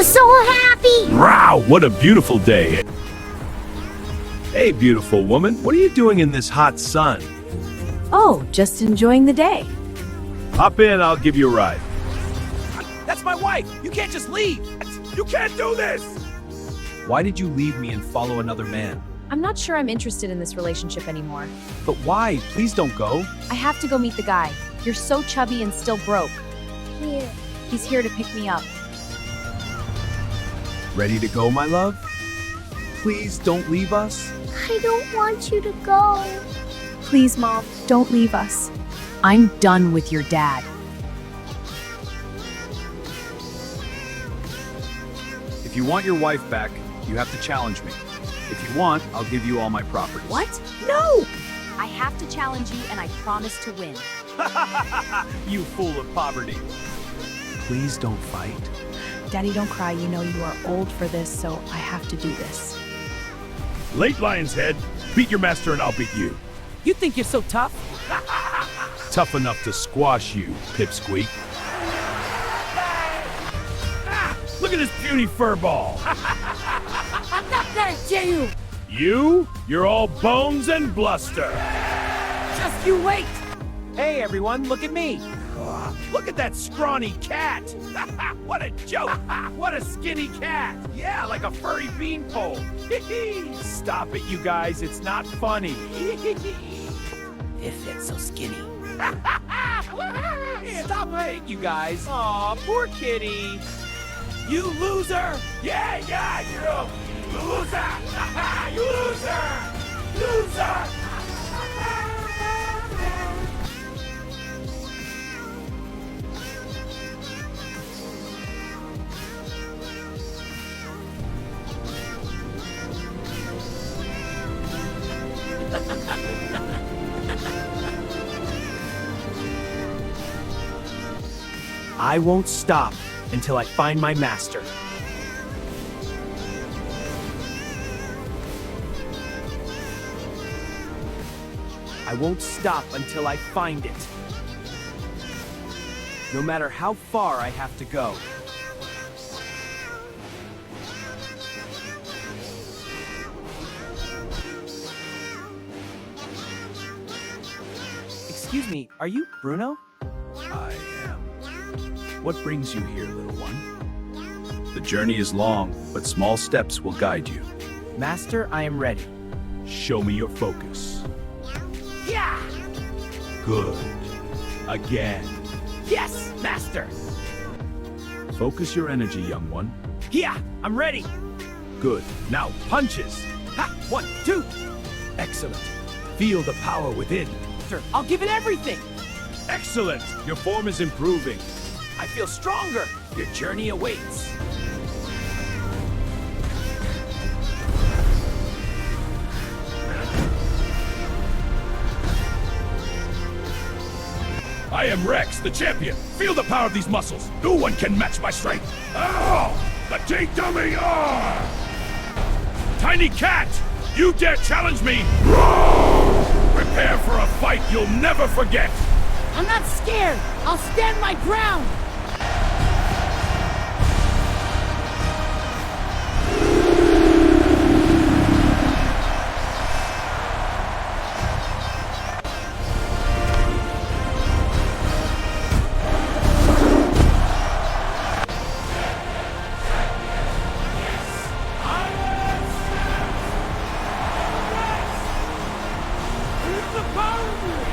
was so happy. Wow, what a beautiful day. Hey, beautiful woman, what are you doing in this hot sun? Oh, just enjoying the day. Hop in, I'll give you a ride. That's my wife! You can't just leave! You can't do this! Why did you leave me and follow another man? I'm not sure I'm interested in this relationship anymore. But why? Please don't go. I have to go meet the guy. You're so chubby and still broke. Here. He's here to pick me up. Ready to go, my love? Please don't leave us. I don't want you to go. Please, Mom, don't leave us. I'm done with your dad. If you want your wife back, you have to challenge me. If you want, I'll give you all my properties. What? No! I have to challenge you and I promise to win. You fool of poverty. Please don't fight. Daddy, don't cry. You know you are old for this, so I have to do this. Late Lion's Head, beat your master and I'll beat you. You think you're so tough? Tough enough to squash you, Pipsqueak. Look at this puny furball. I'm not gonna kill you. You? You're all bones and bluster. Just you wait! Hey everyone, look at me! Look at that scrawny cat. What a joke. What a skinny cat. Yeah, like a furry beanpole. Stop it, you guys. It's not funny. If it's so skinny. Stop it, you guys. Aw, poor kitty. You loser. Yeah, you loser. You loser. Loser. I won't stop until I find my master. I won't stop until I find it. No matter how far I have to go. Excuse me, are you Bruno? I am. What brings you here, little one? The journey is long, but small steps will guide you. Master, I am ready. Show me your focus. Yeah! Good. Again. Yes, master! Focus your energy, young one. Yeah, I'm ready! Good. Now, punches. Ha! 1, 2! Excellent. Feel the power within. Sir, I'll give it everything! Excellent. Your form is improving. I feel stronger! Your journey awaits! I am Rex, the champion. Feel the power of these muscles. No one can match my strength. Oh, the T-dummy! Tiny cat, you dare challenge me? Prepare for a fight you'll never forget. I'm not scared. I'll stand my ground. The power of